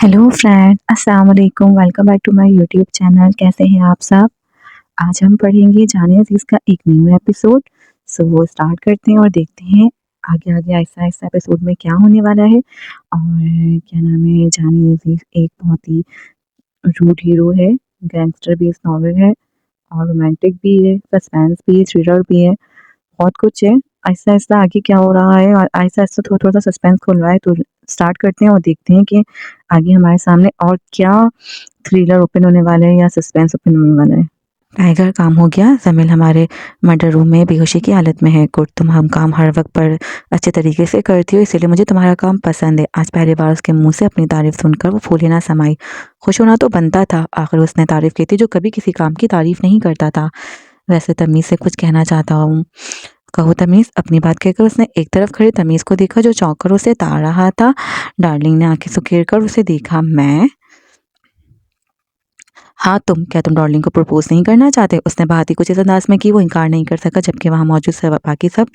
Hello friend, अस्सलाम वालेकुम। Welcome back to my YouTube channel. कैसे हैं आप सब? आज हम पढ़ेंगे जानिया अज़ीज़ का एक न्यू एपिसोड। सो वो स्टार्ट करते हैं और देखते हैं आगे आगे आहिस्ता-आहिस्ता एपिसोड में क्या होने वाला है। और क्या नाम है, जानिया अज़ीज़ एक बहुत ही रूड हीरो है, गैंगस्टर बेस्ड नॉवल है और रोमांटिक भी है, सस्पेंस भी है, थ्रिलर भी है, बहुत कुछ है। आहिस्ता-आहिस्ता आगे क्या हो रहा है और आहिस्ता-आहिस्ता थोड़ा-थोड़ा सा सस्पेंस खुल रहा है, तो स्टार्ट करते हैं और देखते हैं कि आगे हमारे सामने और क्या थ्रिलर ओपन होने वाला है या सस्पेंस ओपन होने वाला है। टाइगर काम हो गया। जमील हमारे मर्डर रूम में बेहोशी की हालत में है। गुड, तुम हम काम हर वक्त पर अच्छे तरीके से करती हो, इसीलिए मुझे तुम्हारा काम पसंद है। आज पहली बार उसके मुंह से अपनी तारीफ सुनकर वो फूले ना समाई। खुश होना तो बनता था, आखिर उसने तारीफ की थी जो कभी किसी काम की तारीफ नहीं करता था। वैसे तमीज़ से कुछ कहना चाहता हूँ। कहो तमीज़, अपनी बात कहकर उसने एक तरफ खड़े तमीज़ को देखा जो चौंक कर उसे ताड़ रहा था। डार्लिंग ने आंखें सुखेर कर उसे देखा। मैं? हाँ तुम, क्या तुम डार्लिंग को प्रपोज नहीं करना चाहते? उसने बात ही कुछ इस अंदाज में की वो इनकार नहीं कर सका, जबकि वहां मौजूद बाकी सब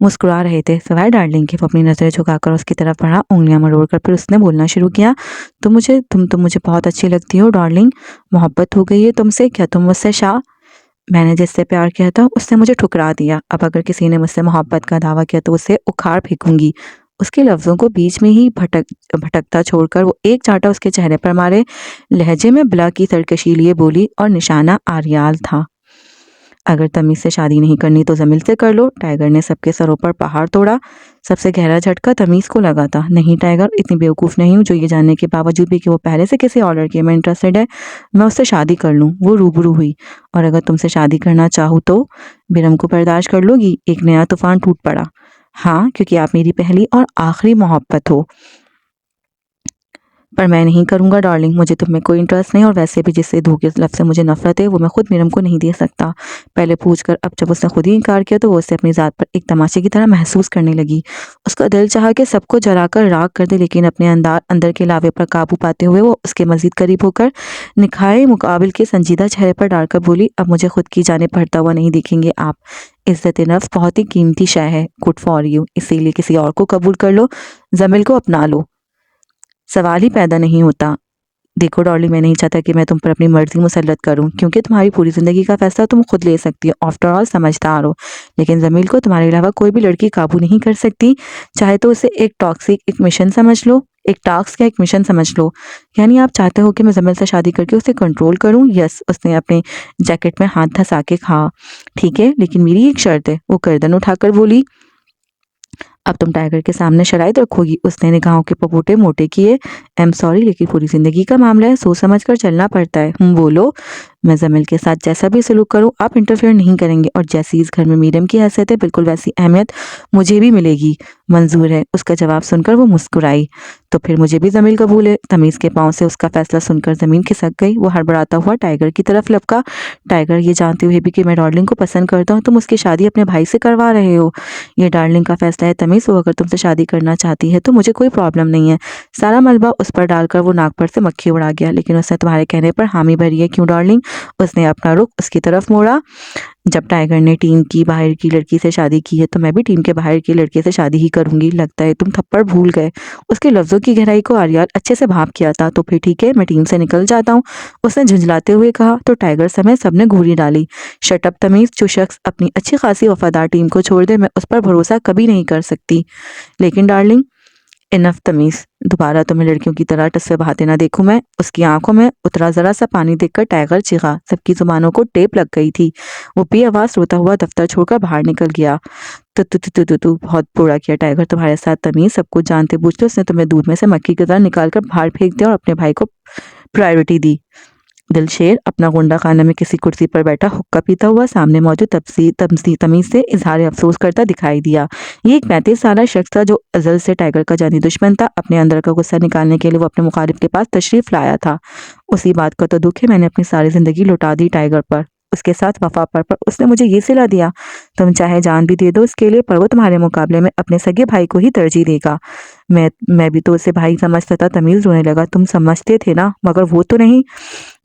मुस्कुरा रहे थे सिवाय डार्लिंग के। वो अपनी नजरें झुकाकर उसकी तरफ बढ़ा, उंगलियां मरोड़कर। फिर उसने बोलना शुरू किया। तुम मुझे बहुत अच्छी लगती हो डार्लिंग। मोहब्बत हो गई है तुमसे? क्या तुम मुझसे शाह? मैंने जिससे प्यार किया था उसने मुझे ठुकरा दिया। अब अगर किसी ने मुझसे मोहब्बत का दावा किया तो उसे उखाड़ फेंकूंगी। उसके लफ्जों को बीच में ही भटकता छोड़कर वो एक चांटा उसके चेहरे पर मारे लहजे में बिला की सरकशी लिए बोली, और निशाना आर्याल था। अगर तमीज से शादी नहीं करनी तो जमील से कर लो। टाइगर ने सबके सरों पर पहाड़ तोड़ा। सबसे गहरा झटका तमीज को लगा था। नहीं टाइगर, इतनी बेवकूफ नहीं हूँ जो ये जानने के बावजूद भी कि वो पहले से किसी और लड़के में इंटरेस्टेड है मैं उससे शादी कर लूँ। वो रूबरू हुई। और अगर तुमसे शादी करना चाहूँ तो बिरम को बर्दाश्त कर लोगी? एक नया तूफान टूट पड़ा। हाँ, क्योंकि आप मेरी पहली और आखिरी मोहब्बत हो। पर मैं नहीं करूँगा डार्लिंग, मुझे तुम में कोई इंटरेस्ट नहीं, और वैसे भी जिससे धोखे लफ्ज़ से मुझे नफरत है वो मैं खुद मीरम को नहीं दे सकता। पहले पूछकर अब जब उसने खुद ही इनकार किया तो वो उसे अपनी ज़ात पर एक तमाचे की तरह महसूस करने लगी। उसका दिल चाहा कि सबको जलाकर राख कर दे, लेकिन अपने अंदर के लावे पर काबू पाते हुए वो उसके मजीद करीब होकर निखाए मुकाबिल के संजीदा चेहरे पर डालकर बोली, अब मुझे खुद की जाने बढ़ता हुआ नहीं देखेंगे आप। इज्जत नफ्स बहुत ही कीमती शय है, गुड फॉर यू, इसीलिए किसी और को कबूल कर लो, जमील को अपना लो, सवाल ही पैदा नहीं होता। देखो डार्लिंग, मैं नहीं चाहता कि मैं तुम पर अपनी मर्जी मुसल्लत करूं, क्योंकि तुम्हारी पूरी जिंदगी का फैसला तुम खुद ले सकती हो, आफ्टर ऑल समझदार हो। लेकिन जमील को तुम्हारे अलावा कोई भी लड़की काबू नहीं कर सकती, चाहे तो उसे एक टॉक्सिक एक मिशन समझ लो, एक टास्क या एक मिशन समझ लो। यानी आप चाहते हो कि मैं जमील से शादी करके उसे कंट्रोल करूं? यस, उसने अपने जैकेट में हाथ धंसा के कहा। ठीक है, लेकिन मेरी एक शर्त है, वो गर्दन उठाकर बोली। अब तुम टाइगर के सामने शराइत रखोगी? उसने निगाहों के पपोटे मोटे किए। आई एम सॉरी, लेकिन पूरी जिंदगी का मामला है, सोच समझ कर चलना पड़ता है। बोलो। मैं जमील के साथ जैसा भी सलूक करूं आप इंटरफेयर नहीं करेंगे, और जैसी इस घर में मीडियम की हैसियत है बिल्कुल वैसी अहमियत मुझे भी मिलेगी। मंजूर है। उसका जवाब सुनकर वो मुस्कुराई। तो फिर मुझे भी जमील कबूल है। तमीज के पांव से उसका फैसला सुनकर जमीन खिसक गई। वो हड़बड़ाता हुआ टाइगर की तरफ लपका। टाइगर, ये जानते हुए भी कि मैं डार्लिंग को पसंद करता हूँ तुम उसकी शादी अपने भाई से करवा रहे हो? ये डार्लिंग का फैसला है तमीज, वो अगर तुमसे शादी करना चाहती है तो मुझे कोई प्रॉब्लम नहीं है। सारा मलबा उस पर डालकर वो नाक पर से मक्खी उड़ा गया। लेकिन उसने तुम्हारे कहने पर हामी भरी है, क्यों डार्लिंग? उसने अपना रुख उसकी तरफ मोड़ा। जब टाइगर ने टीम की बाहर की लड़की से शादी की है तो मैं भी टीम के बाहर की लड़के से शादी ही करूंगी। लगता है तुम थप्पड़ भूल गए। उसके लफ्जों की गहराई को आर्याल अच्छे से भाप किया था। तो फिर ठीक है, मैं टीम से निकल जाता हूँ, उसने झुंझलाते हुए कहा। तो टाइगर समेत सबने घूरी डाली। शट अप तमीज, जो शख्स अपनी अच्छी खासी वफादार टीम को छोड़ दे मैं उस पर भरोसा कभी नहीं कर सकती। लेकिन डार्लिंग, इनफ तमीज, दोबारा तुम्हें लड़कियों की तरह टस्से बहाते ना देखूं मैं। उसकी आंखों में उतरा जरा सा पानी देखकर टाइगर चीखा। सबकी जुबानों को टेप लग गई थी। वो बेआवाज रोता हुआ दफ्तर छोड़कर बाहर निकल गया। तू बहुत बुरा किया टाइगर, तुम्हारे साथ तमीज सब कुछ जानते बूझते उसने तुम्हें दूध में से मक्खी की तरह निकाल कर बाहर फेंक दिया और अपने भाई को प्रायोरिटी दी। दिलशेर अपना गुंडा खाना में किसी कुर्सी पर बैठा हुक्का पीता हुआ सामने मौजूद तमीज से इजहार अफसोस करता दिखाई दिया। ये एक 35 साल शख्स था जो अजल से टाइगर का जानी दुश्मन था। अपने अंदर का गुस्सा निकालने के लिए वो अपने मुखालिफ के पास तशरीफ लाया था। उसी बात का तो दुख है, मैंने अपनी सारी जिंदगी लुटा दी टाइगर पर, उसके साथ वफा पर उसने मुझे ये सिला दिया। तुम चाहे जान भी दे दो इसके लिए, पर वो तुम्हारे मुकाबले में अपने सगे भाई को ही तरजीह देगा। मैं भी तो उसे भाई समझता था। तमीज रोने लगा। तुम समझते थे ना, मगर वो तो नहीं।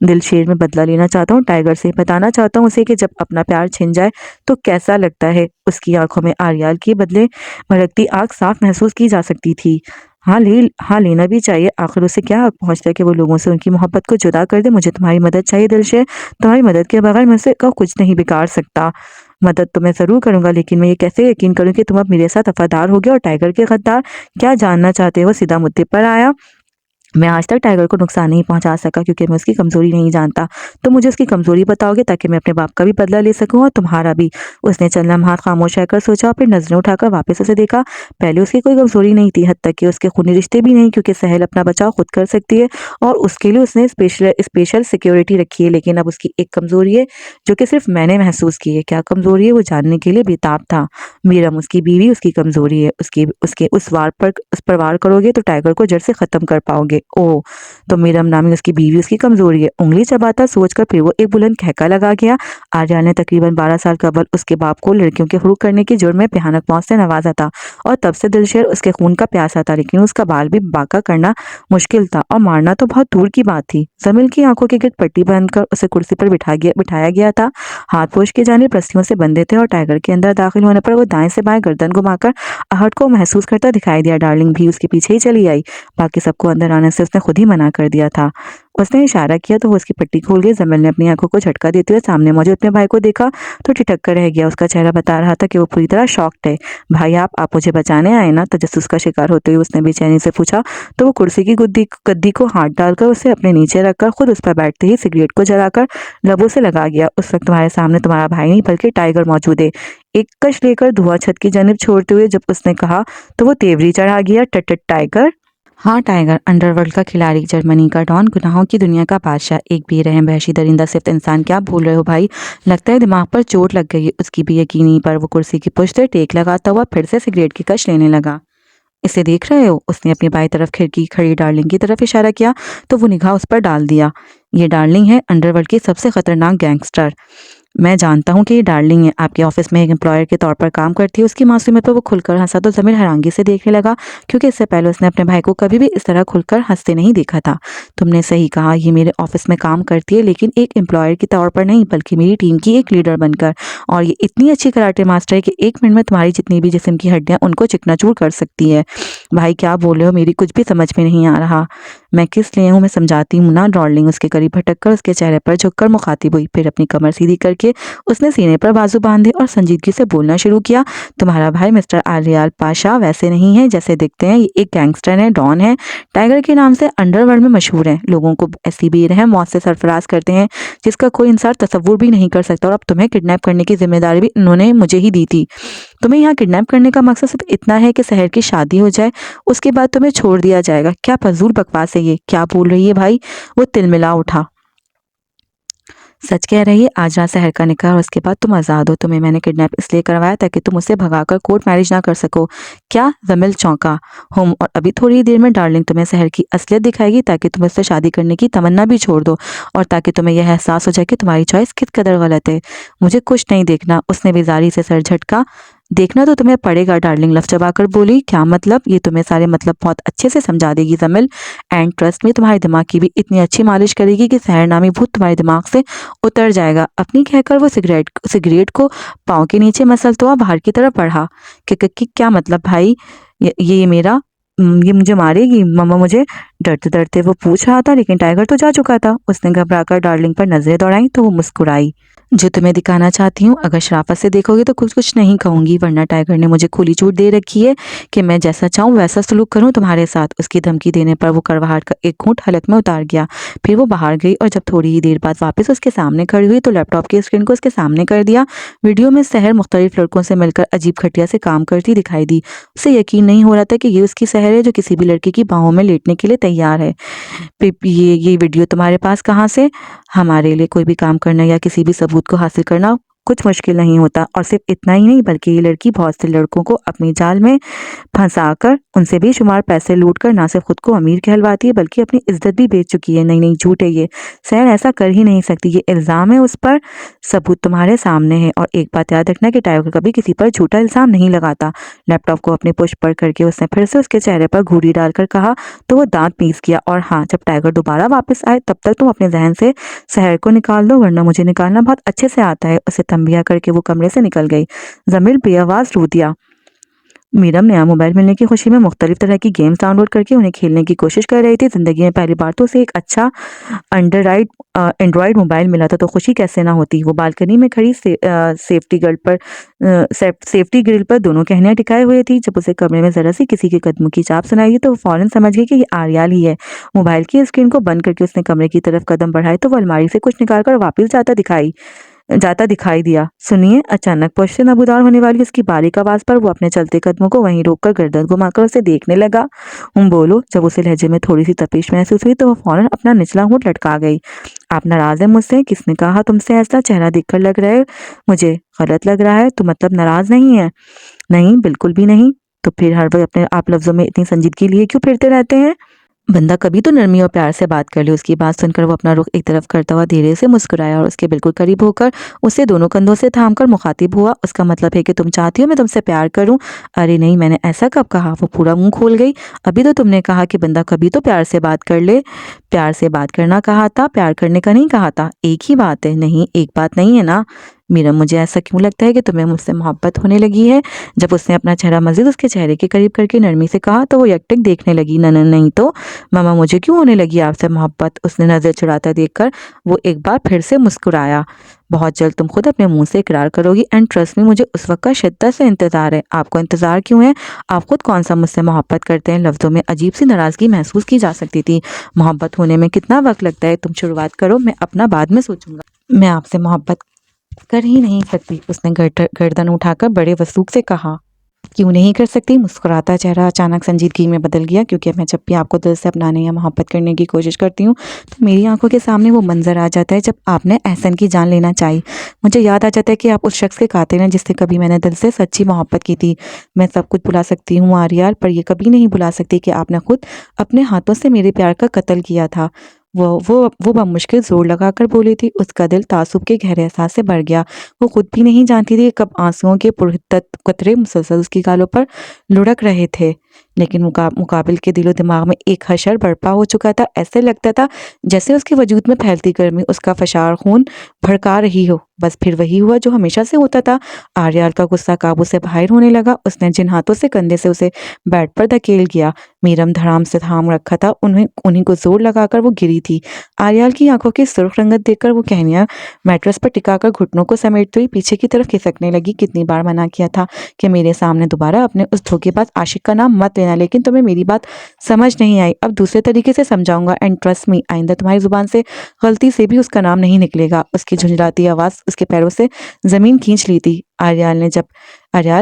दिलशेर में बदला लेना चाहता हूँ टाइगर से, बताना चाहता हूँ उसे कि जब अपना प्यार छिन जाए तो कैसा लगता है। उसकी आंखों में आर्याल के बदले भड़कती आग साफ महसूस की जा सकती थी। हाँ लेना भी चाहिए। आखिर उसे क्या हक पहुँचता है कि वो लोगों से उनकी मोहब्बत को जुदा कर दे। मुझे तुम्हारी मदद चाहिए दिलशे। तुम्हारी मदद के बगैर मैं उसे का कुछ नहीं बिगाड़ सकता। मदद तो मैं ज़रूर करूँगा, लेकिन मैं ये कैसे यकीन करूँ कि तुम अब मेरे साथ वफ़ादार होगे और टाइगर के गद्दार क्या जानना चाहते हो? वो सीधा मुद्दे पर आया। मैं आज तक टाइगर को नुकसान नहीं पहुंचा सका क्योंकि मैं उसकी कमज़ोरी नहीं जानता। तो मुझे उसकी कमज़ोरी बताओगे ताकि मैं अपने बाप का भी बदला ले सकूं और तुम्हारा भी। उसने चंद लम्हात खामोश रहकर सोचा, फिर नजरें उठाकर वापस उसे देखा। पहले उसकी कोई कमज़ोरी नहीं थी, हद तक कि उसके खूनी रिश्ते भी नहीं, क्योंकि सहल अपना बचाव खुद कर सकती है और उसके लिए उसने स्पेशल स्पेशल सिक्योरिटी रखी है। लेकिन अब उसकी एक कमज़ोरी है जो कि सिर्फ मैंने महसूस की है। क्या कमज़ोरी है वो जानने के लिए बेताब था। मीरम उसकी बीवी, उसकी कमज़ोरी है। उसकी उसके उस पर वार करोगे तो टाइगर को जड़ से ख़त्म कर पाओगे। ओह! तो मीरम नामी उसकी बीवी उसकी कमज़ोरी है। उँगली चबाता सोचकर फिर वो एक बुलंद कहका लगा गया। आर्यान ने तकरीबन 12 साल कबल उसके बाप को लड़कियों के फ़रोग़ करने के जुर्म में भयानक मौत से नवाज़ा था और तब से दिलशेर उसके खून का प्यासा था, लेकिन उसका बाल भी बांका करना मुश्किल था और मारना तो बहुत दूर की बात थी। जमील की आंखों के गिर्द पट्टी बांधकर उसे कुर्सी पर बिठाया गया था। हाथ पोछ के जानिब रस्सियों से बंधे थे और टाइगर के अंदर दाखिल होने पर वो दाएं से बाएं गर्दन घुमाकर आहट को महसूस करता दिखाई दिया। डार्लिंग भी उसके पीछे ही चली आई। बाकी सबको अंदर आने से उसने खुद ही मना कर दिया था। उसने इशारा किया तो वो उसकी पट्टी खोल गई। जमील ने अपनी आंखों को झटका देते हुए सामने मौजूद अपने भाई को देखा तो ठिठक कर रह गया। उसका चेहरा बता रहा था कि वो पूरी तरह शॉक्ड है। भाई आप मुझे बचाने आए ना? तजस्सुस का शिकार होते हुए उसने बेचैनी से पूछा। तो वो कुर्सी की गद्दी को हाथ डालकर उसे अपने नीचे रखकर खुद उस पर बैठते ही सिगरेट को जलाकर लबों से लगा गया। उस वक्त तुम्हारे सामने तुम्हारा भाई नहीं बल्कि टाइगर मौजूद है। एक कश लेकर धुआं छत की जानिब छोड़ते हुए जब उसने कहा तो वो तेवरी चढ़ा गया। टट टाइगर। हाँ टाइगर, अंडरवर्ल्ड का खिलाड़ी, जर्मनी का डॉन, गुनाहों की दुनिया का बादशाह, एक बेरहम वहशी दरिंदा सिर्फ इंसान। क्या भूल रहे हो भाई? लगता है दिमाग पर चोट लग गई है। उसकी बेयकीनी पर वो कुर्सी की पुश्त से टेक लगाता हुआ फिर से सिगरेट की कश लेने लगा। इसे देख रहे हो? उसने अपनी बाई तरफ खिड़की खड़ी डार्लिंग की तरफ इशारा किया तो वो निगाह उस पर डाल दिया। ये डार्लिंग है, अंडरवर्ल्ड की सबसे खतरनाक गैंगस्टर। मैं जानता हूँ कि ये डार्लिंग है, आपके ऑफिस में एक एम्प्लॉयर के तौर पर काम करती है। उसकी मासूमियत पर वो खुलकर हंसा तो जमीर हैरानगी से देखने लगा, क्योंकि इससे पहले उसने अपने भाई को कभी भी इस तरह खुलकर हंसते नहीं देखा था। तुमने सही कहा, ये मेरे ऑफिस में काम करती है, लेकिन एक एम्प्लॉयर के तौर पर नहीं बल्कि मेरी टीम की एक लीडर बनकर। और ये इतनी अच्छी कराटे मास्टर है कि 1 मिनट में तुम्हारी जितनी भी जिस्म की हड्डियां उनको चिकनाचूर कर सकती है। भाई क्या बोल रहे हो? मेरी कुछ भी समझ में नहीं आ रहा। मैं किस लिए हूँ? मैं समझाती हूँ ना। डार्लिंग उसके करीब भटक कर उसके चेहरे पर झुककर मुखातिब हुई। फिर अपनी कमर सीधी करके उसने सीने पर बाजू बांधे और संजीदगी से बोलना शुरू किया। तुम्हारा भाई मिस्टर आलियाल पाशा वैसे नहीं है जैसे दिखते हैं। ये एक गैंगस्टर है, डॉन है, टाइगर के नाम से अंडरवर्ल्ड में मशहूर है। लोगों को ऐसी बेरहम मौत से सरफराज करते हैं जिसका कोई इंसान तसव्वुर भी नहीं कर सकता। और अब तुम्हें किडनैप करने की जिम्मेदारी भी इन्होंने मुझे ही दी थी। तुम्हें यहाँ किडनैप करने का मकसद सिर्फ इतना है कि सहर की शादी हो जाए, उसके बाद तुम्हें छोड़ दिया जाएगा। क्या फजूल बकवास है ये? क्या बोल रही है भाई? वो तिलमिला उठा। सच कह रही है, आज रात सहर का निकाह और उसके बाद तुम आज़ाद हो। तुम्हें मैंने किडनैप इसलिए करवाया ताकि तुम उसे भगाकर कोर्ट मैरिज ना कर सको। क्या? जमील चौंका। हम और अभी थोड़ी ही देर में डार्लिंग तुम्हें सहर की असलियत दिखाएगी ताकि तुम उससे शादी करने की तमन्ना भी छोड़ दो और ताकि तुम्हें यह एहसास हो जाए कि तुम्हारी चॉइस किस कदर गलत है। मुझे कुछ नहीं देखना। उसने बेजारी से सर झटका। देखना तो तुम्हें पड़ेगा, डार्लिंग लफ चबाकर बोली। क्या मतलब? ये तुम्हें सारे मतलब बहुत अच्छे से समझा देगी जमील। एंड ट्रस्ट में तुम्हारे दिमाग की भी इतनी अच्छी मालिश करेगी कि सहर नामी भूत तुम्हारे दिमाग से उतर जाएगा। अपनी कहकर वो सिगरेट को पाँव के नीचे मसलता हुआ बाहर की तरफ बढ़ा। कि क्या मतलब भाई? ये मुझे मारेगी? मम्मा मुझे? डरते डरते वो पूछ रहा था, लेकिन टाइगर तो जा चुका था। उसने घबराकर डार्लिंग पर नजरें दौड़ाई तो वो मुस्कुराई। जो तुम्हें दिखाना चाहती हूँ, अगर शराफत से देखोगे तो कुछ नहीं कहूंगी, वरना टाइगर ने मुझे खुली छूट दे रखी है कि मैं जैसा चाहूँ वैसा सलूक करूँ तुम्हारे साथ। उसकी धमकी देने पर वो कड़वाहट का एक घूंट हलक में उतार गया। फिर वो बाहर गई और जब थोड़ी ही देर बाद वापस उसके सामने खड़ी हुई तो लैपटॉप की स्क्रीन को उसके सामने कर दिया। वीडियो में सहर मुख्तलिफ लड़कों से मिलकर अजीब खटिया से काम करती दिखाई दी। उसे यकीन नहीं हो रहा था कि ये उसकी सहर है जो किसी भी लड़के की बाहों में लेटने के लिए तैयार है। ये वीडियो तुम्हारे पास कहाँ से? हमारे लिए कोई भी काम करना या किसी भी सबूत को हासिल करना कुछ मुश्किल नहीं होता। और सिर्फ इतना ही नहीं बल्कि ये लड़की बहुत से लड़कों को अपनी जाल में फंसाकर उनसे बेशुमार पैसे लूटकर ना सिर्फ खुद को अमीर कहलवाती है बल्कि अपनी इज्जत भी बेच चुकी है। नहीं नहीं, झूठ है ये। सहर ऐसा कर ही नहीं सकती। ये इल्जाम है उस पर, सबूत तुम्हारे सामने है। और एक बात याद रखना कि टाइगर कभी किसी पर झूठा इल्जाम नहीं लगाता। लैपटॉप को अपने पुश पर करके उसने फिर से उसके चेहरे पर घूरी डालकर कहा तो वो दांत पीस गया। और हाँ, जब टाइगर दोबारा वापस आए तब तक तुम अपने जहन से सहर को निकाल दो, वरना मुझे निकालना बहुत अच्छे से आता है। उसे तंबिया करके वो कमरे से निकल गई। जमील बेआवाज रो दिया। मीरम नया मोबाइल मिलने की खुशी में मुख्तलिफ तरह की गेम्स डाउनलोड करके उन्हें खेलने की कोशिश कर रही थी। ज़िंदगी में पहली बार तो उसे एक अच्छा एंड्रॉइड एंड्रॉइड मोबाइल मिला था, तो खुशी कैसे ना होती। वो बालकनी में खड़ी सेफ्टी ग्रिल पर दोनों टहनियाँ टिकाए हुए थी। जब उसे कमरे में ज़रा सी किसी के कदमों की चाप सुनाई दी तो वो फ़ौरन समझ गई कि ये आर्याल ही है। मोबाइल की स्क्रीन को बंद करके उसने कमरे की तरफ कदम बढ़ाए तो वो अलमारी से कुछ निकाल कर वापस जाता दिखाई दिया। सुनिए, अचानक पुश्त नबूदार होने वाली उसकी बारीक आवाज़ पर वो अपने चलते कदमों को वहीं रोककर गर्दन घुमाकर उसे देखने लगा। बोलो। जब उसे लहजे में थोड़ी सी तपीश महसूस हुई तो वो फ़ौरन अपना निचला होंठ लटका गई। आप नाराज़ हैं मुझसे? किसने कहा तुमसे ऐसा? चेहरा देखकर लग रहा है मुझे गलत लग रहा है। तो मतलब नाराज़ नहीं है? नहीं, बिल्कुल भी नहीं। तो फिर हर वक़्त अपने आप लफ्ज़ों में इतनी संजीदगी लिए क्यों फिरते रहते हैं? बंदा कभी तो नरमी और प्यार से बात कर ले। उसकी बात सुनकर वो अपना रुख एक तरफ करता हुआ धीरे से मुस्कुराया और उसके बिल्कुल करीब होकर उसे दोनों कंधों से थामकर मुखातिब हुआ। उसका मतलब है कि तुम चाहती हो मैं तुमसे प्यार करूं? अरे नहीं, मैंने ऐसा कब कहा? वो पूरा मुंह खोल गई। अभी तो तुमने कहा कि बंदा कभी तो प्यार से बात कर ले। प्यार से बात करना कहा था, प्यार करने का नहीं कहा था। एक ही बात है। नहीं, एक बात नहीं है ना। मीरम, मुझे ऐसा क्यों लगता है कि तुम्हें मुझसे मोहब्बत होने लगी है? जब उसने अपना चेहरा मजीद उसके चेहरे के करीब करके नरमी से कहा तो वो यकटक देखने लगी। न न नहीं तो मामा, मुझे क्यों होने लगी आपसे मोहब्बत? उसने नजर चुराता देखकर वो एक बार फिर से मुस्कुराया। बहुत जल्द तुम खुद अपने मुंह से इकरार करोगी एंड ट्रस्ट मी, मुझे उस वक्त का शिद्दत से इंतजार है। आपको इंतजार क्यों है? आप खुद कौन सा मुझसे मोहब्बत करते हैं? लफ्जों में अजीब सी नाराजगी महसूस की जा सकती थी। मोहब्बत होने में कितना वक्त लगता है? तुम शुरुआत करो, मैं अपना बाद में सोचूंगा। मैं आपसे मोहब्बत कर ही नहीं सकती, उसने गर्दन उठाकर बड़े वसूख से कहा। क्यों नहीं कर सकती? मुस्कुराता चेहरा अचानक संजीदगी में बदल गया। क्योंकि मैं जब भी आपको दिल से अपनाने या मोहब्बत करने की कोशिश करती हूँ तो मेरी आंखों के सामने वो मंजर आ जाता है जब आपने एहसन की जान लेना चाहिए। मुझे याद आ जाता है कि आप उस शख्स के कातिल हैं जिससे कभी मैंने दिल से सच्ची मोहब्बत की थी। मैं सब कुछ भुला सकती हूँ आर्याल, पर ये कभी नहीं भुला सकती कि आपने खुद अपने हाथों से मेरे प्यार का कत्ल किया था। वो बमुश्किल जोर लगाकर बोली थी। उसका दिल तासुब के गहरे एहसास से भर गया। वो खुद भी नहीं जानती थी कब आंसुओं के पुरहित कतरे मुसलसल उसकी गालों पर लुढ़क रहे थे। लेकिन मुकाबिल के दिलो दिमाग में एक हशर बर्पा हो चुका था। ऐसे लगता था जैसे उसके वजूद में फैलती गर्मी उसका फशार खून भड़का रही हो। बस फिर वही हुआ जो हमेशा से होता था। आर्याल का गुस्सा काबू से बाहर होने लगा। उसने जिन हाथों से कंधे से उसे बेड पर धकेल गया, मीरम धड़ाम से थाम रखा था, उन्हीं को जोर लगाकर वो गिरी थी। आर्याल की आंखों की सुर्ख रंगत देखकर वो कहनिया मैट्रेस पर टिकाकर घुटनों को समेटते हुई पीछे की तरफ खिसकने लगी। कितनी बार मना किया था कि मेरे सामने दोबारा अपने उस धोखेबाज आशिक का नाम मत लेना, लेकिन तुम्हें मेरी बात समझ नहीं आई। अब दूसरे तरीके से समझाऊंगा एंड ट्रस्ट मी, आइंदा तुम्हारी जुबान से गलती से भी उसका नाम नहीं निकलेगा। उसकी झुंझलाती आवाज उसके पैरों से जमीन खींच ली थी। आर्याल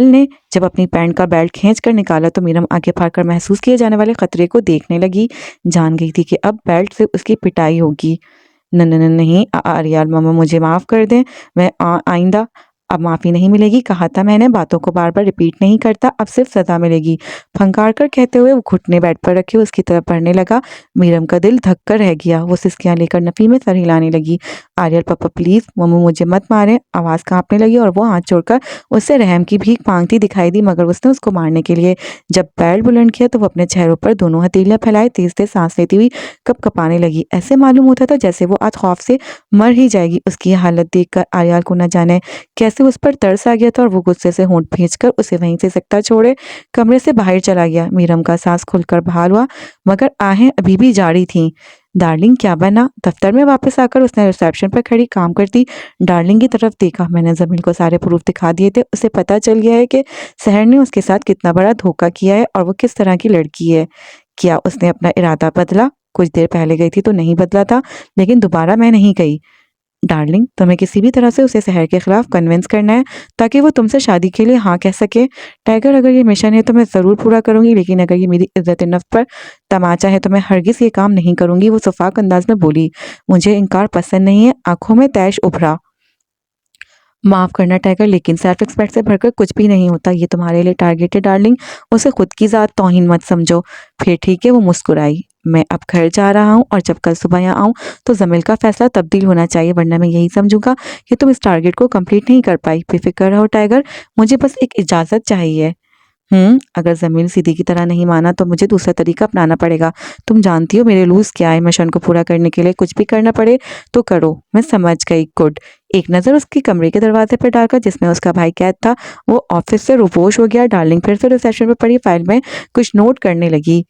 ने जब अपनी पैंट का बेल्ट खींच कर निकाला तो मीरम आगे फाड़कर महसूस किए जाने वाले खतरे को देखने लगी। जान गई थी कि अब बेल्ट से उसकी पिटाई होगी। न न न नहीं आर्याल मामा, मुझे माफ़ कर दें। मैं आइंदा अब माफ़ी नहीं मिलेगी। कहा था मैंने, बातों को बार बार रिपीट नहीं करता, अब सिर्फ सज़ा मिलेगी। फंकार कर कहते हुए वो घुटने बेड पर रखे उसकी तरफ बढ़ने लगा। मीरम का दिल धक कर रह गया। वो सिसकियाँ लेकर नफ़ी में सर हिलाने लगी। आर्यल पापा प्लीज़, मम्मू मुझे मत मारें। आवाज़ कांपने लगी और वो हाथ छोड़कर उससे रहम की भीख मांगती दिखाई दी, मगर उसने उसको मारने के लिए जब बेल्ट बुलंद किया तो वो अपने चेहरों पर दोनों हथेलियाँ फैलाए तेज तेज सांस लेती हुई कँपाने लगी। ऐसे मालूम होता था जैसे वो आज खौफ से मर ही जाएगी। उसकी हालत देखकर आर्याल को न जाने कैसे उस पर तरस आ गया था और वो गुस्से से होंठ भींचकर उसे वहीं से सकता छोड़े कमरे से बाहर चला गया। मीरम का सांस खुलकर बहाल हुआ, मगर आहें अभी भी जारी थीं। डार्लिंग, क्या बना? दफ्तर में वापस आकर उसने रिसेप्शन पर खड़ी काम करती डार्लिंग की तरफ देखा। मैंने जमील को सारे प्रूफ दिखा दिए थे। उसे पता चल गया है कि सहर ने उसके साथ कितना बड़ा धोखा किया है और वो किस तरह की लड़की है। क्या उसने अपना इरादा बदला? कुछ देर पहले गई थी तो नहीं बदला था, लेकिन दोबारा मैं नहीं गई। डार्लिंग, तुम्हें किसी भी तरह से उसे सहर के खिलाफ कन्विंस करना है ताकि वो तुमसे शादी के लिए हाँ कह सके। टाइगर, अगर ये मिशन है तो मैं ज़रूर पूरा करूंगी, लेकिन अगर ये मेरी इज्जत नफ्स पर तमाचा है तो मैं हरगिज़ ये काम नहीं करूंगी। वो सफाक अंदाज में बोली। मुझे इनकार पसंद नहीं है। आंखों में तैश उभरा। माफ़ करना टाइगर, लेकिन सेल्फ रिस्पेक्ट से बढ़कर कुछ भी नहीं होता। ये तुम्हारे लिए टारगेट है डार्लिंग, उसे खुद की ज़ात तौहीन मत समझो। फिर ठीक है, वो मुस्कुराई। मैं अब घर जा रहा हूँ और जब कल सुबह यहाँ आऊँ तो जमील का फैसला तब्दील होना चाहिए, वरना मैं यही समझूंगा कि तुम इस टारगेट को कंप्लीट नहीं कर पाई। बेफिक्र रहो टाइगर, मुझे बस एक इजाज़त चाहिए। अगर ज़मीर सीधी की तरह नहीं माना तो मुझे दूसरा तरीका अपनाना पड़ेगा। तुम जानती हो मेरे रूल्स क्या है, मिशन को पूरा करने के लिए कुछ भी करना पड़े तो करो। मैं समझ गई, गुड। एक नज़र उसके कमरे के दरवाजे पर डालकर जिसमें उसका भाई कैद था, वो ऑफिस से रुपोश हो गया। डार्लिंग फिर से रिसेप्शन पर पड़ी फाइल में कुछ नोट करने लगी।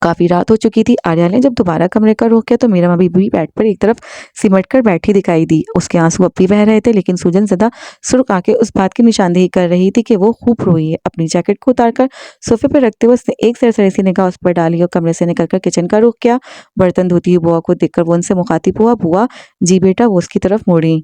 काफी रात हो चुकी थी। आर्या ने जब दोबारा कमरे का रुख किया तो मीरा अभी भी बेड पर एक तरफ सिमट कर बैठी दिखाई दी। उसके आंसू अब भी बह रहे थे, लेकिन सूजन ज़्यादा सुर्ख आंखें उस बात की निशानदेही कर रही थी कि वो खूब रोई है। अपनी जैकेट को उतारकर सोफे पर रखते हुए उसने एक सरसरी सी निगाह उस पर डाली और कमरे से निकलकर किचन का रुख किया। बर्तन धोती हुई बुआ को देखकर वो उनसे मुखातिब हुआ। बुआ जी बेटा, वो उसकी तरफ मुड़ी।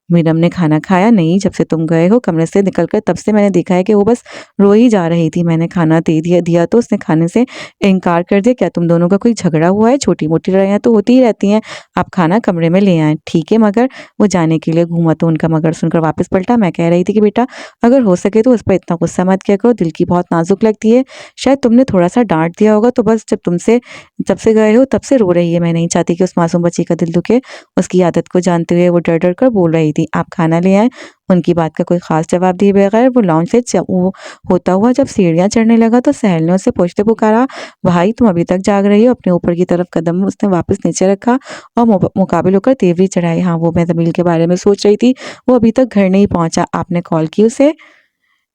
मीनम ने खाना खाया नहीं, जब से तुम गए हो कमरे से निकलकर तब से मैंने देखा है कि वो बस रो ही जा रही थी। मैंने खाना दे दिया तो उसने खाने से इनकार कर दिया। क्या तुम दोनों का कोई झगड़ा हुआ है? छोटी मोटी लड़ाइयाँ तो होती ही रहती हैं। आप खाना कमरे में ले आए। ठीक है मगर। वो जाने के लिए घूमा तो उनका मगर सुनकर वापस पलटा। मैं कह रही थी कि बेटा अगर हो सके तो उस पर इतना गुस्सा मत किया करो, दिल की बहुत नाजुक लगती है। शायद तुमने थोड़ा सा डांट दिया होगा तो बस जब से गए हो तब से रो रही है। मैं नहीं चाहती कि उस मासूम बच्ची का दिल दुखे। उसकी आदत को जानते हुए वो डर डर कर बोल रही थी। आप खाना ले आए। उनकी बात का कोई खास जवाब दिए बगैर वो लॉन्च से होता हुआ जब सीढ़ियां चढ़ने लगा तो सहल ने उसे पूछते पुकारा, भाई तुम अभी तक जाग रही हो? अपने ऊपर की तरफ कदम उसने वापस नीचे रखा और मुकाबिल होकर तेवरी चढ़ाई। हाँ, वो मैं जमील के बारे में सोच रही थी। वो अभी तक घर नहीं पहुंचा। आपने कॉल की उसे?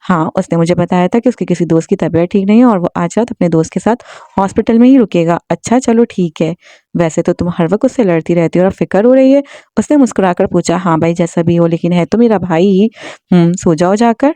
हाँ, उसने मुझे बताया था कि उसके किसी दोस्त की तबीयत ठीक नहीं है और वो आज रात अपने दोस्त के साथ हॉस्पिटल में ही रुकेगा। अच्छा चलो ठीक है। वैसे तो तुम हर वक्त उससे लड़ती रहती हो और फिक्र हो रही है? उसने मुस्कुराकर पूछा। हाँ भाई, जैसा भी हो, लेकिन है तो मेरा भाई ही। सो जाओ जाकर।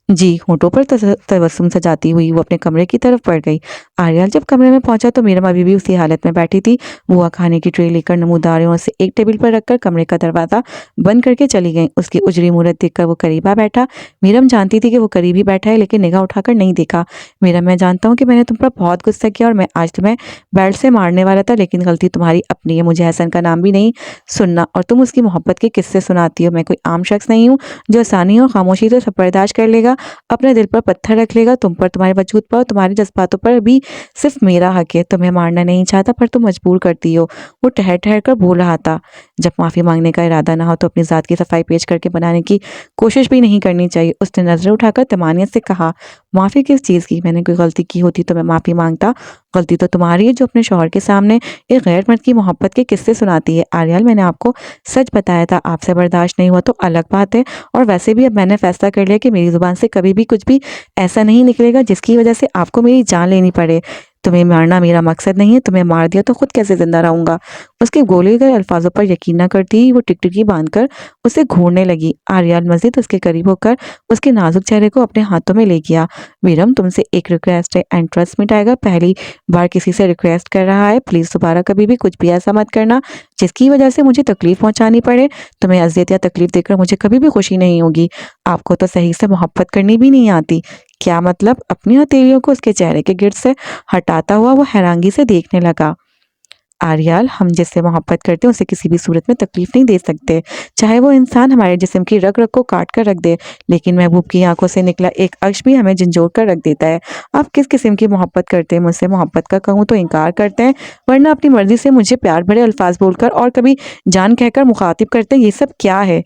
जी, होठों पर तबस्सुम सजाती हुई वो अपने कमरे की तरफ बढ़ गई। आर्यन जब कमरे में पहुंचा तो मीरम अभी भी उसी हालत में बैठी थी। बुआ खाने की ट्रे लेकर नमूदारियों से एक टेबल पर रखकर कमरे का दरवाजा बंद करके चली गई। उसकी उजरी मूरत देखकर वो करीब आ बैठा। मीरम जानती थी कि वो करीब ही बैठा है, लेकिन निगाह उठाकर नहीं देखा। मीरम, मैं जानता हूँ कि मैंने तुम पर बहुत गुस्सा किया और मैं आज तुम्हें बेल्ट से मारने वाला था, लेकिन गलती तुम्हारी अपनी है। मुझे हसन का नाम भी नहीं सुनना और तुम उसकी मोहब्बत के किस्से सुनाती हो। मैं कोई आम शख्स नहीं हूँ जो आसानी और खामोशी से सब बर्दाश्त कर लेगा, अपने दिल पर पत्थर रख लेगा। तुम पर, तुम्हारे वजूद पर, तुम्हारे जज्बातों पर भी सिर्फ मेरा हक है। तुम्हें मारना नहीं चाहता पर तुम मजबूर करती हो। वो ठहर ठहर कर बोल रहा था। जब माफी मांगने का इरादा ना हो तो अपनी जात की सफाई पेश करके बनाने की कोशिश भी नहीं करनी चाहिए। उसने नजरें उठाकर तमानियत से कहा, माफी किस चीज की? मैंने कोई गलती की होती तो मैं माफी मांगता। गलती तो तुम्हारी है जो अपने शौहर के सामने एक गैर मर्द की मोहब्बत के किस्से सुनाती है। आर्यल, मैंने आपको सच बताया था। आपसे बर्दाश्त नहीं हुआ तो अलग बात है, और वैसे भी अब मैंने फैसला कर लिया कि मेरी जुबान से कभी भी कुछ भी ऐसा नहीं निकलेगा जिसकी वजह से आपको मेरी जान लेनी पड़े। तुम्हें मारना मेरा मकसद नहीं है। तुम्हें मार दिया तो खुद कैसे जिंदा रहूंगा? उसके बोले गए अल्फाजों पर यकीन न करती ही वो टिकटिकी बांधकर उसे घूरने लगी। आर्यन मजीद उसके करीब होकर उसके नाजुक चेहरे को अपने हाथों में ले गया। वीरम, तुमसे एक रिक्वेस्ट है, एंड ट्रस्ट मी टाइगर, पहली बार किसी से रिक्वेस्ट कर रहा है। प्लीज दोबारा कभी भी कुछ भी ऐसा मत करना जिसकी वजह से मुझे तकलीफ पहुंचानी पड़े। तुम्हें अजियत या तकलीफ देकर मुझे कभी भी खुशी नहीं होगी। आपको तो सही से मोहब्बत करनी भी नहीं आती। क्या मतलब? अपनी हथेलियों को उसके चेहरे के गिर्द से हटाता हुआ वो हैरानगी से देखने लगा। आर्याल, हम जिससे मोहब्बत करते हैं उसे किसी भी सूरत में तकलीफ नहीं दे सकते, चाहे वो इंसान हमारे जिस्म की रग रग को काट कर रख दे। लेकिन महबूब की आंखों से निकला एक अक्ष भी हमें झंझोड़ कर रख देता है। आप किस किस्म की मोहब्बत करते हैं? मुझसे मोहब्बत का कहूँ तो इनकार करते हैं, वरना अपनी मर्जी से मुझे प्यार भरे अल्फाज बोलकर और कभी जान कहकर मुखातिब करते हैं। ये सब क्या है?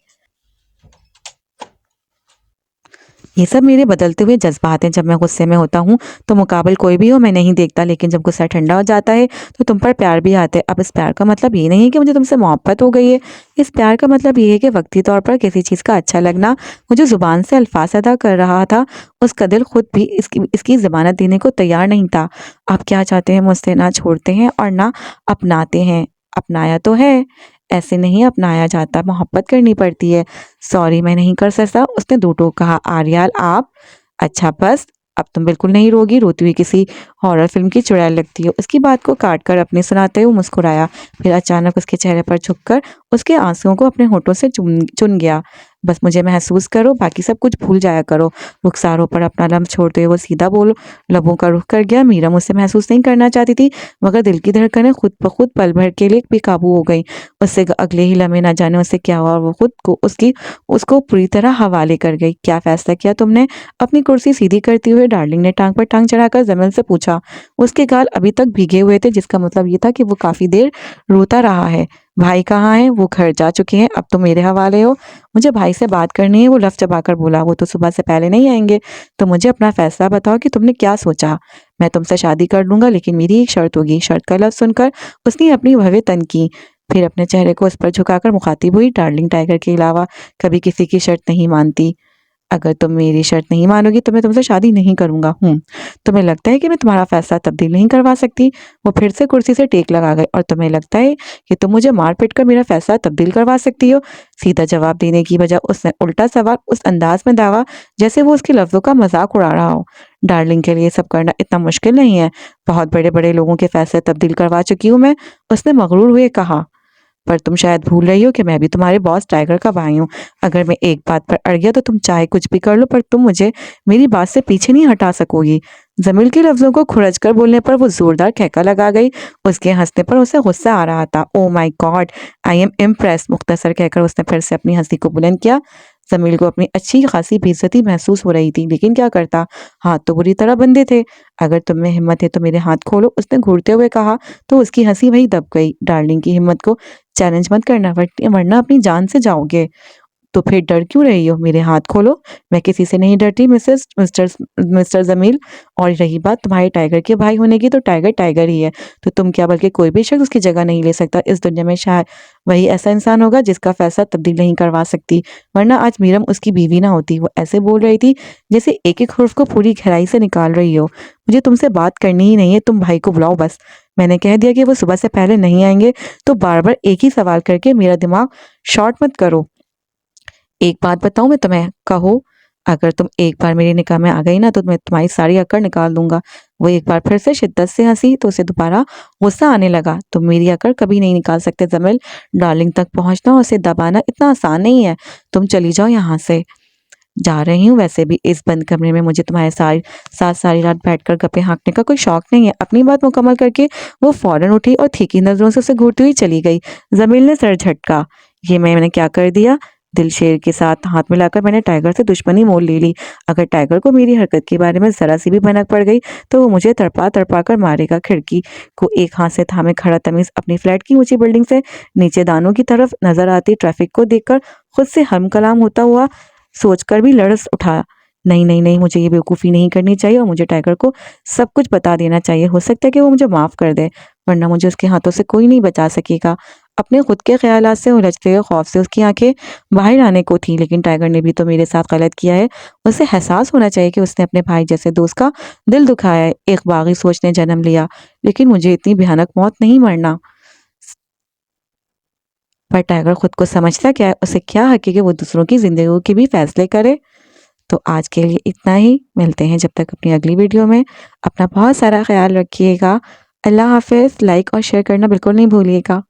ये सब मेरे बदलते हुए जज्बात हैं। जब मैं गुस्से में होता हूँ तो मुकाबल कोई भी हो मैं नहीं देखता, लेकिन जब गुस्सा ठंडा हो जाता है तो तुम पर प्यार भी आता है। अब इस प्यार का मतलब ये नहीं है कि मुझे तुमसे मोहब्बत हो गई है। इस प्यार का मतलब ये है कि वक्ती तौर पर किसी चीज़ का अच्छा लगना मुझे जुबान से अल्फाज अदा कर रहा था, उसका दिल खुद भी इसकी जमानत देने को तैयार नहीं था। आप क्या चाहते हैं? मुझसे ना छोड़ते हैं और ना अपनाते हैं। अपनाया तो है, ऐसे नहीं अपनाया जाता, मोहब्बत करनी पड़ती है। सॉरी, मैं नहीं कर सकता, उसने दो टोक कहा। आर्याल, आप? अच्छा बस, अब तुम बिल्कुल नहीं रोगी? रोती हुई किसी हॉरर फिल्म की चुड़ैल लगती हो। उसकी बात को काट कर अपने सुनाते हुए मुस्कुराया, फिर अचानक उसके चेहरे पर झुककर उसके आंसुओं को अपने होठों से चुन गया। बस मुझे महसूस करो, बाकी सब कुछ भूल जाया करो। रुखसारों पर अपना लम्ब छोड़ते हुए वो सीधा बोल लबों का रुख कर गया। मीरा मुझसे महसूस नहीं करना चाहती थी, मगर दिल की धड़कनें खुद ब खुद पल भर के लिए बेकाबू हो गई। उससे अगले ही लम्हे ना जाने उससे क्या हुआ और वो खुद को उसको पूरी तरह हवाले कर गई। क्या फैसला किया तुमने? अपनी कुर्सी सीधी करते हुए डार्लिंग ने टांग पर टांग चढ़ाकर जमीन से पूछा। उसके गाल अभी तक भीगे हुए थे, जिसका मतलब ये था कि वो काफी देर रोता रहा है। भाई कहाँ हैं? वो घर जा चुके हैं, अब तुम मेरे हवाले हो। मुझे भाई से बात करनी है, वो लफ चबाकर बोला। वो तो सुबह से पहले नहीं आएंगे। तो मुझे अपना फैसला बताओ कि तुमने क्या सोचा। मैं तुमसे शादी कर लूंगा, लेकिन मेरी एक शर्त होगी। शर्त का लफ्ज सुनकर उसने अपनी भवें तन की, फिर अपने चेहरे को उस पर झुकाकर मुखातिब हुई। डार्लिंग, टाइगर के अलावा कभी किसी की शर्त नहीं मानती। अगर तुम मेरी शर्त नहीं मानोगी तो मैं तुमसे शादी नहीं करूंगा। तुम्हें लगता है कि मैं तुम्हारा फैसला तब्दील नहीं करवा सकती? वो फिर से कुर्सी से टेक लगा गई। और तुम्हें लगता है कि तुम मुझे मार पीट कर मेरा फैसला तब्दील करवा सकती हो? सीधा जवाब देने की बजाय उसने उल्टा सवाल उस अंदाज में दावा जैसे वो उसके लफ्जों का मजाक उड़ा रहा हो। डार्लिंग, के लिए सब करना इतना मुश्किल नहीं है। बहुत बड़े बड़े लोगों के फैसले तब्दील करवा चुकी हूँ मैं, उसने मगरूर हुए कहा। पर तुम शायद भूल रही हो कि मैं भी तुम्हारे बॉस टाइगर का भाई हूँ। अगर मैं एक बात पर अड़ गया तो तुम चाहे कुछ भी कर लो, पर तुम मुझे मेरी बात से पीछे नहीं हटा सकोगी। जमील के लफ्जों को खुरच कर बोलने पर वो जोरदार ठेका लगा गई। उसके हंसने पर उसे गुस्सा आ रहा था। ओ माई गॉड, आई एम इम्प्रेस, मुख्तसर कहकर उसने फिर से अपनी हंसी को बुलंद किया। जमील को अपनी अच्छी खासी बेइज्जती महसूस हो रही थी, लेकिन क्या करता, हाथ तो बुरी तरह बंधे थे। अगर तुम में हिम्मत है तो मेरे हाथ खोलो, उसने घूरते हुए कहा। तो उसकी हंसी वही दब गई। डार्लिंग की हिम्मत को चैलेंज मत करना, वरना अपनी जान से जाओगे। तो फिर डर क्यों रही हो? मेरे हाथ खोलो। मैं किसी से नहीं डरती मिस्टर जमील। और रही बात तुम्हारे टाइगर के भाई होने की, तो टाइगर टाइगर ही है। तो तुम क्या, बल्कि कोई भी शख्स उसकी जगह नहीं ले सकता इस दुनिया में। शायद वही ऐसा इंसान होगा जिसका फैसला तब्दील नहीं करवा सकती, वरना आज मीरम उसकी बीवी ना होती। वो ऐसे बोल रही थी जैसे एक एक हर्फ को पूरी गहराई से निकाल रही हो। मुझे तुमसे बात करनी ही नहीं है, तुम भाई को बुलाओ बस। मैंने कह दिया कि वो सुबह से पहले नहीं आएंगे, तो बार बार एक ही सवाल करके मेरा दिमाग शॉर्ट मत करो। एक बात बताऊं मैं तुम्हें, कहो, अगर तुम एक बार मेरी निगाह में आ गई ना, तो मैं तुम्हारी सारी अकड़ निकाल दूंगा। वो एक बार फिर से शिद्दत से हंसी, तो उसे दोबारा गुस्सा आने लगा। तुम मेरी अकड़ कभी नहीं निकाल सकते जमील। डार्लिंग तक पहुंचना और उसे दबाना इतना आसान नहीं है। तुम चली जाओ यहाँ से। जा रही हूँ, वैसे भी इस बंद कमरे में मुझे तुम्हारे साथ सारी रात बैठकर गप्पे हाँकने का कोई शौक नहीं है। अपनी बात मुकम्मल करके वो फौरन उठी और तीखी नजरों से उसे घूरती हुई चली गई। जमील ने सर झटका। ये मैंने क्या कर दिया? दिल शेर के साथ हाथ मिलाकर मैंने टाइगर से दुश्मनी मोल ले ली। अगर टाइगर को मेरी हरकत के बारे में जरा सी भी भनक पड़ गई, तो वो मुझे तड़पा तड़पा कर मारेगा। खिड़की को एक हाथ से थामे खड़ा तमीज अपनी फ्लैट की ऊंची बिल्डिंग से नीचे दानों की तरफ नजर आती ट्रैफिक को देखकर खुद से हम कलाम होता हुआ सोचकर भी लड़स उठा। नहीं नहीं नहीं, मुझे ये बेवकूफ़ी नहीं करनी चाहिए, और मुझे टाइगर को सब कुछ बता देना चाहिए। हो सकता है कि वो मुझे माफ़ कर दे, वरना मुझे उसके हाथों से कोई नहीं बचा सकेगा। अपने खुद के ख्यालात से उलझते हुए खौफ से उसकी आंखें बाहर आने को थी। लेकिन टाइगर ने भी तो मेरे साथ गलत किया है। उसे एहसास होना चाहिए कि उसने अपने भाई जैसे दोस्त का दिल दुखाया है। एक बागी सोच ने जन्म लिया, लेकिन मुझे इतनी भयानक मौत नहीं मरना। पर टाइगर खुद को समझता क्या है? उसे क्या हक है कि वो दूसरों की जिंदगी के भी फैसले करे? तो आज के लिए इतना ही। मिलते हैं जब तक अपनी अगली वीडियो में। अपना बहुत सारा ख्याल रखिएगा। अल्लाह हाफ़िज़। लाइक और शेयर करना बिल्कुल नहीं भूलिएगा।